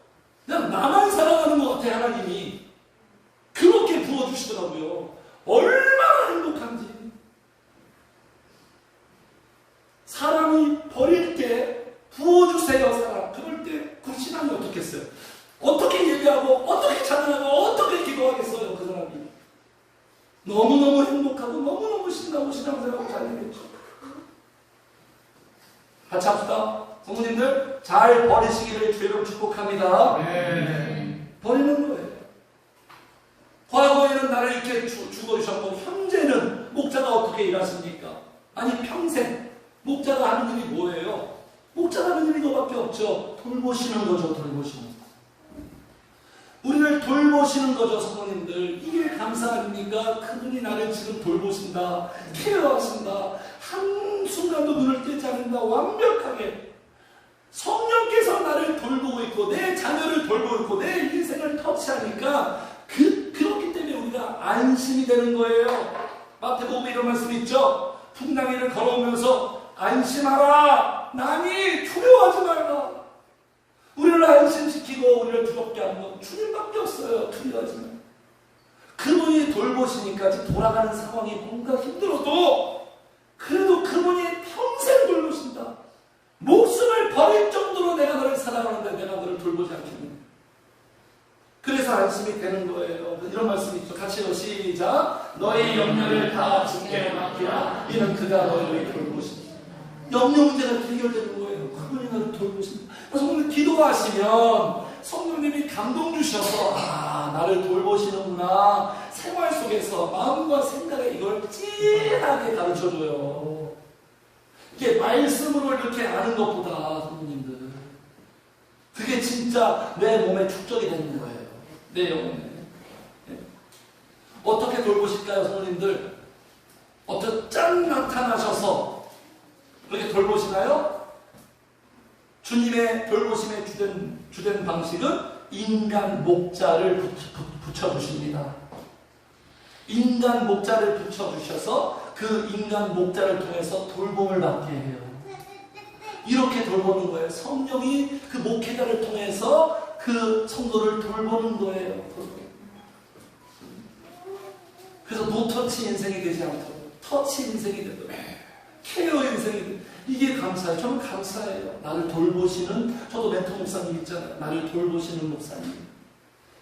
그냥 나만 사랑하는 것 같아요. 하나님이 그렇게 부어주시더라고요. 얼마나 행복한지. 사람이 버릴 때 부어주세요. 사랑. 그럴 때 그 신앙이 어떻겠어요? 어떻게 예배하고 어떻게 찬양하고 어떻게 기도하겠어요. 그 사람이 너무너무 행복하고 너무너무 신나고 신앙생활하고 잘 되겠죠. 같이 합시다. 성도님들, 잘 버리시기를 주의로 축복합니다. 네. 버리는 거예요. 과거에는 나를 이렇게 죽어주셨고 현재는 목자가 어떻게 일하십니까? 아니 평생 목자가 하는 일이 뭐예요? 목자가 하는 일이 이거밖에 없죠. 돌보시는 거죠. 돌보시는 거. 우리를 돌보시는 거죠. 성도님들. 이게 감사 아닙니까? 그분이 나를 지금 돌보신다. 케어하신다. 한순간도 눈을 떼지 않는다. 완벽하게 성령께서 나를 돌보고 있고 내 자녀를 돌보고 있고 내 인생을 터치하니까 그렇기 때문에 우리가 안심이 되는 거예요. 마태복음에 이런 말씀이 있죠. 풍랑이를 걸어오면서 안심하라. 남이 두려워하지 말라. 우리를 안심시키고 우리를 두렵게 하는 건 주님밖에 없어요. 두려워하지 말라. 그분이 돌보시니까 돌아가는 상황이 뭔가 힘들어도 그래도 그분이 평생 돌보신다. 목숨을 버릴 정도로 내가 너를 사랑하는데 내가 너를 돌보지 않겠느냐. 그래서 안심이 되는 거예요. 이런 말씀이 있죠. 같이 해요. 시작. 너희 염려를 다 주께 맡기라. 이는 그가 너희를 돌보신다. 염려 문제가 해결되는 거예요. 그분이 너를 돌보신다. 그래서 오늘 기도하시면 성령님이 감동 주셔서 나를 돌보시는구나. 생활 속에서 마음과 생각에 이걸 찐하게 가르쳐줘요. 이게 말씀으로 이렇게 아는 것보다 성도님들 그게 진짜 내 몸에 축적이 되는 거예요. 내 영혼에. 어떻게 돌보실까요, 성도님들? 어떻게 짠 나타나셔서 그렇게 돌보시나요? 주님의 돌보심의 주된 방식은 인간 목자를 붙여주십니다. 인간 목자를 붙여주셔서 그 인간 목자를 통해서 돌봄을 받게 해요. 이렇게 돌보는 거예요. 성령이 그 목회자를 통해서 그 성도를 돌보는 거예요. 그래서 노터치 인생이 되지 않도록 터치 인생이 되도록 케어 인생이 되도록 이게 감사해요. 저는 감사해요. 나를 돌보시는 저도 멘토 목사님 있잖아요. 나를 돌보시는 목사님.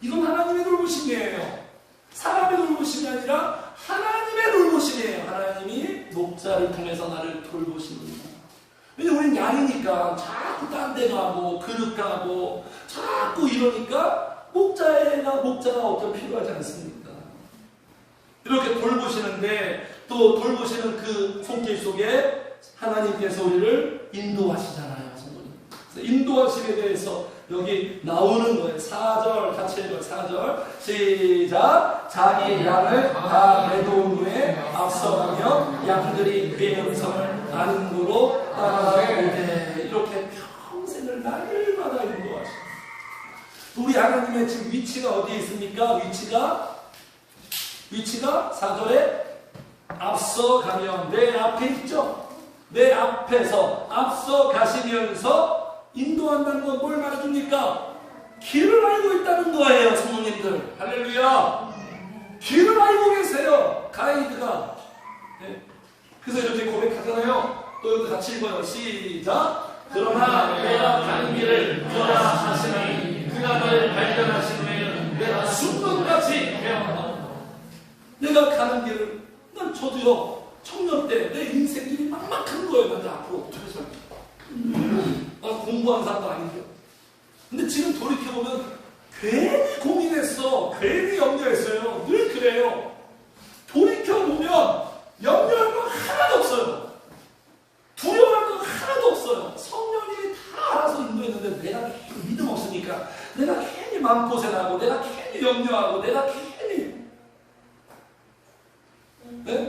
이건 하나님의 돌보심이에요. 사람의 돌보심이 아니라 하나님의 돌보심이에요. 하나님이 목자를 통해서 나를 돌보십니다. 왜냐면 우린 양이니까 자꾸 딴 데 가고 그릇 가고 자꾸 이러니까 목자가 어떤 필요하지 않습니까? 이렇게 돌보시는데 또 돌보시는 그 손길 속에 하나님께서 우리를 인도하시잖아요. 그래서 인도하심에 대해서 여기 나오는 거예요. 4절 같이 해봐요. 4절 시작. 자기 양을 다 매도운 후에 앞서가며 양들이 그의 음성을 아는 거로 따라오되 이렇게 평생을 날마다 인도하시고 우리 하나님의 지금 위치가 어디에 있습니까? 위치가 4절에 앞서가면 내 앞에 있죠. 내 앞에서 앞서 가시면서 인도한다는 건 뭘 말해줍니까? 길을 알고 있다는 거예요. 성도님들 할렐루야. 길을 알고 계세요. 가이드가. 네. 그래서 이렇게 고백하잖아요. 또 여기 같이 읽어요. 시작. 그러나 내가 가는 길을 그가 하시나니 그가 널 발견하신 후에는 내가 순간같이 헤어나간다. 내가 가는 길을 난 저도요. 청년 때 내 인생길이 막막한 거예요. 먼저 앞으로 어떻게 살지? 공부한 사람도 아닌데. 근데 지금 돌이켜보면 괜히 고민했어. 괜히 염려했어요. 늘 그래요. 돌이켜보면 염려할 거 하나도 없어요. 두려워할 거 하나도 없어요. 성령님이 다 알아서 인도했는데 내가 괜히 믿음 없으니까 내가 괜히 마음고생하고 내가 괜히 염려하고 내가 괜히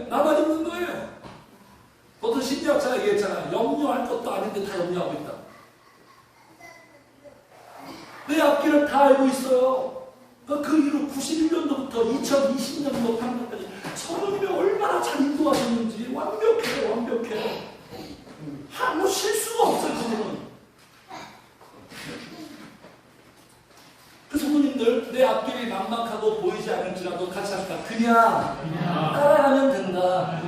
나만 있는 거예요. 어떤 심리학자가 얘기했잖아요. 염려할 것도 아닌데 다 염려하고 있다. 내 앞길을 다 알고 있어요. 그 이후 91년도부터 2020년도 판단까지 성령님이 얼마나 잘 인도하셨는지 완벽해. 아무 실수가 없어요. 그분은. 그 성도님들 내 앞길이 막막하고 보이지 않을지라도 같이 합시다. 그냥 따라가면 된다.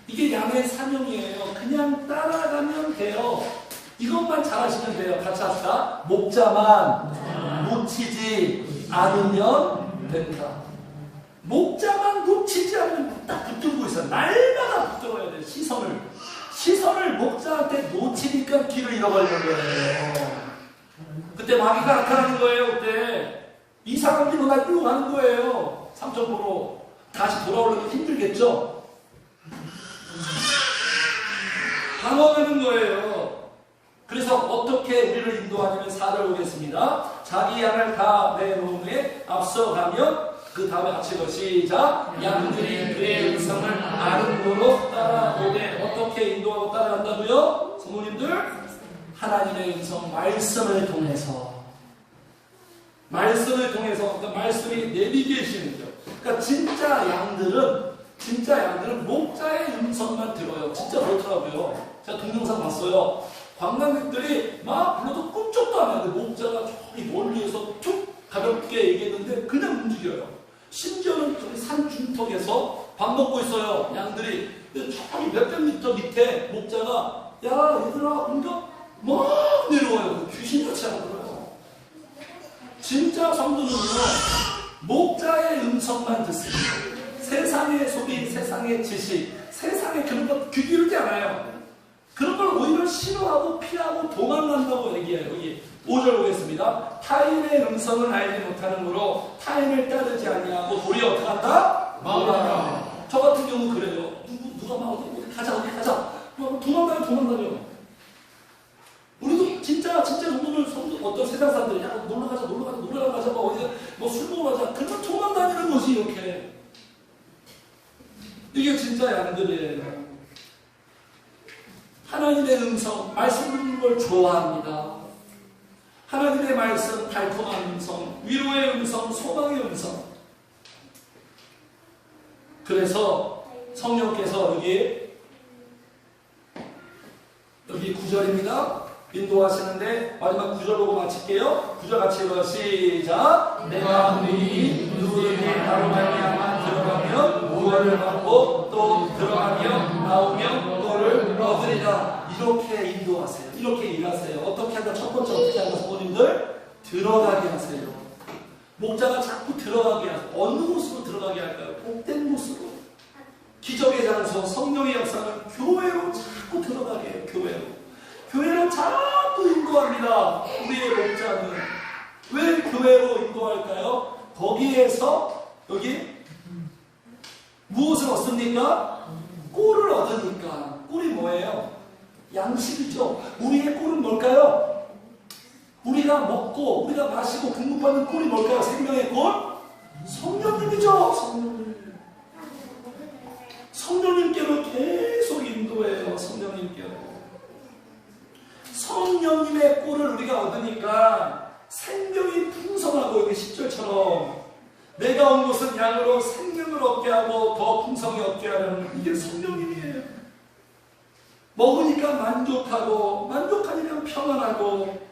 이게 양의 사명이에요. 그냥 따라가면 돼요. 이것만 잘하시면 돼요. 같이 합시다. 목자만 놓치지 않으면 된다. 목자만 놓치지 않으면 딱 붙들고 있어요. 날마다 붙들어야 돼요. 시선을 목자한테 놓치니까 길을 잃어버리는 거예요. 그때 마귀가 나타나는 거예요. 그때 이상한 길로 날 끌고 가는 거예요. 삼천포로. 다시 돌아오려면 힘들겠죠? 방황하는 거예요. 그래서 어떻게 우리를 인도하냐면 4절 보겠습니다. 자기 양을 다 내놓은 후에 앞서가면 그 다음에 같이 시작. 양들이 그의 음성을 아는 거로 따라오되. 어떻게 인도하고 따라간다고요? 성도님들, 하나님의 음성, 말씀을 통해서. 말씀을 통해서, 그러니까 말씀이 내비게이션이죠. 그러니까 진짜 양들은 목자의 음성만 들어요. 진짜 그렇더라고요. 제가 동영상 봤어요. 관광객들이 막 불러도 꿈쩍도 안 하는데 목자가 저기 멀리에서 툭 가볍게 얘기했는데 그냥 움직여요. 심지어는 저기 산 중턱에서 밥 먹고 있어요. 양들이. 저기 몇백 미터 밑에 목자가 야 얘들아 공격 막 내려와요. 귀신같이 하더라고요. 진짜 성도는요 목자의 음성만 듣습니다. 세상의 소리, 세상의 지식, 세상의 그런 것 귀 기울지 않아요. 그런 걸 오히려 싫어하고 피하고 도망간다고 얘기해요. 여기 5절 보겠습니다. 타인의 음성을 알지 못하는으로 타인을 따르지 아니하고 도리어 어떻게 한다? 말하라. 저 같은 경우 그래요. 누가 막 어디 가자 도망다녀. 우리도 진짜 정도는 어떤 세상 사람들이 야 놀러 가자 뭐 어디 뭐 술 먹으러 가자. 그냥 도망다니는 거지 이렇게. 이게 진짜 양들이에요. 하나님의 음성, 말씀 듣는 걸 좋아합니다. 하나님의 말씀, 달콤한 음성, 위로의 음성, 소망의 음성. 그래서 성령께서 여기 9절입니다. 인도하시는데 마지막 9절 보고 마칠게요. 9절 같이 읽어 시작. 내가 누구에게 나로 말미암아 들어가면 무엇을 받고 또 들어가며 나오며 너를 얻으리라. 이렇게 인도하세요. 이렇게 일하세요. 어떻게 한다? 첫 번째 어떻게 한다? 성도님들 들어가게 하세요. 목자가 자꾸 들어가게 하세요. 어느 곳으로 들어가게 할까요? 복된 곳으로. 기적의 장소, 성령의 역사는 교회로 자꾸 들어가게 해요. 교회로 자꾸 인도합니다. 우리의 목자는. 왜 교회로 인도할까요? 거기에서 여기 무엇을 얻습니까? 꼴을 얻으니까. 꼴이 뭐예요? 양식이죠. 우리의 꼴은 뭘까요? 우리가 먹고 우리가 마시고 공급받는 꼴이 뭘까요? 생명의 꼴? 성령님이죠. 성령님께로 계속 인도해요. 성령님의 꼴을 우리가 얻으니까 생명이 풍성하고 여기 10절처럼 내가 온 곳은 양으로 생명을 얻게 하고 더 풍성히 얻게 하는 이게 성령님이에요. 먹으니까 만족하니까 평안하고.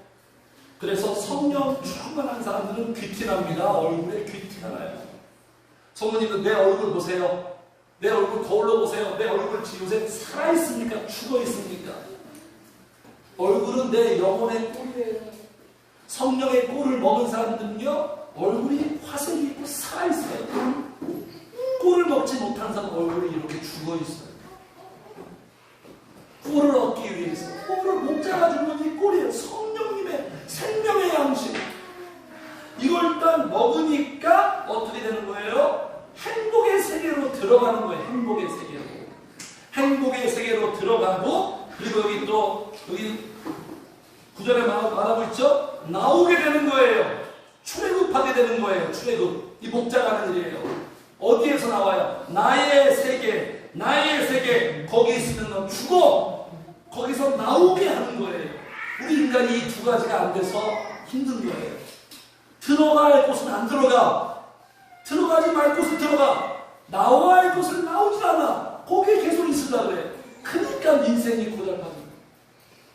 그래서 성령 충만한 사람들은 귀티납니다. 얼굴에 귀티가 나요. 성모님은 내 얼굴 보세요. 내 얼굴 거울로 보세요. 내 얼굴 요새 살아있습니까? 죽어있습니까? 얼굴은 내 영혼의 꼴이에요. 성령의 꼴을 먹은 사람들은요 얼굴이 화색이 있고 살아있어요. 꼴을 먹지 못한 사람 얼굴이 이렇게 죽어있어요. 꼴을 얻기 위해서. 꼴을 목자가 주는 이 꼴이에요. 성령님의 생명의 양식. 이걸 일단 먹으니까 어떻게 되는 거예요? 행복의 세계로 들어가는 거예요. 행복의 세계로 들어가고, 그리고 여기 9절에 말하고 있죠? 나오게 되는 거예요. 출애굽하게 되는 거예요. 출애굽. 이 목자가 하는 일이에요. 어디에서 나와요? 나의 세계. 거기 있으면 넌 죽어. 거기서 나오게 하는 거예요. 우리 인간이 이 두 가지가 안 돼서 힘든 거예요. 들어가야 할 곳은 안 들어가. 들어가지 말 곳은 들어가. 나와야 할 곳은 나오질 않아. 거기에 계속 있으려고 그래. 그러니까 인생이 고달파요.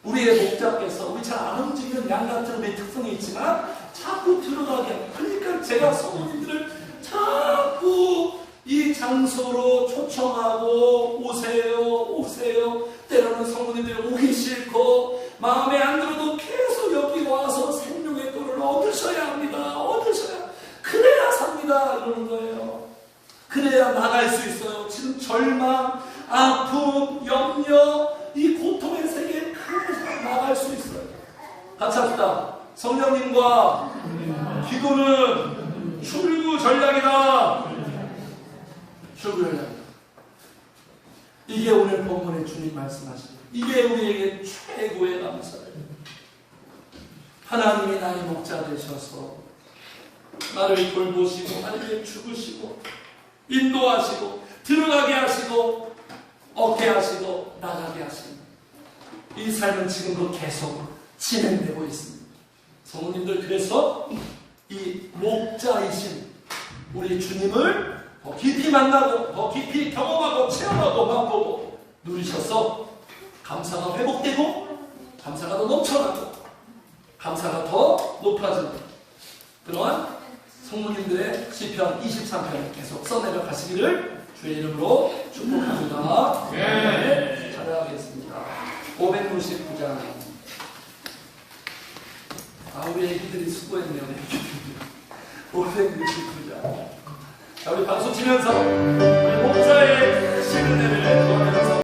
우리의 목자께서 우리 잘 안 움직이는 양 같은 우리의 특성이 있지만 자꾸 들어가게 합니다. 그러니까 제가 성도님들을 자꾸 이 장소로 초청하고 오세요. 때로는 성도님들이 오기 싫고 마음에 안 들어도 계속 여기 와서 생명의 꼴을 얻으셔야 합니다. 그래야 삽니다. 이러는 거예요. 그래야 나갈 수 있어요. 지금 절망, 아픔, 염려, 이 고통의 세계에 그래서 나갈 수 있어요. 같이 합시다. 성령님과 기도는 출구 전략이다. 출구 전략. 이게 오늘 본문의 주님 말씀하시는, 이게 우리에게 최고의 감사예요. 하나님이 나의 목자 되셔서 나를 돌보시고 나를 죽으시고 인도하시고 들어가게 하시고 얻게 하시고 나가게 하시고, 이 삶은 지금도 계속 진행되고 있습니다. 성도님들, 그래서 이 목자이신 우리 주님을 더 깊이 만나고 더 깊이 경험하고 체험하고 맛보고 누리셔서 감사가 회복되고 감사가 더 넘쳐나고 감사가 더 높아지는 그러한 성도님들의 시편 23편을 계속 써내려 가시기를 주의 이름으로 축복합니다. 네. 찾아가겠습니다. 569장. 우리 애기들이 수고했네요. 569장. 자, 우리 박수 치면서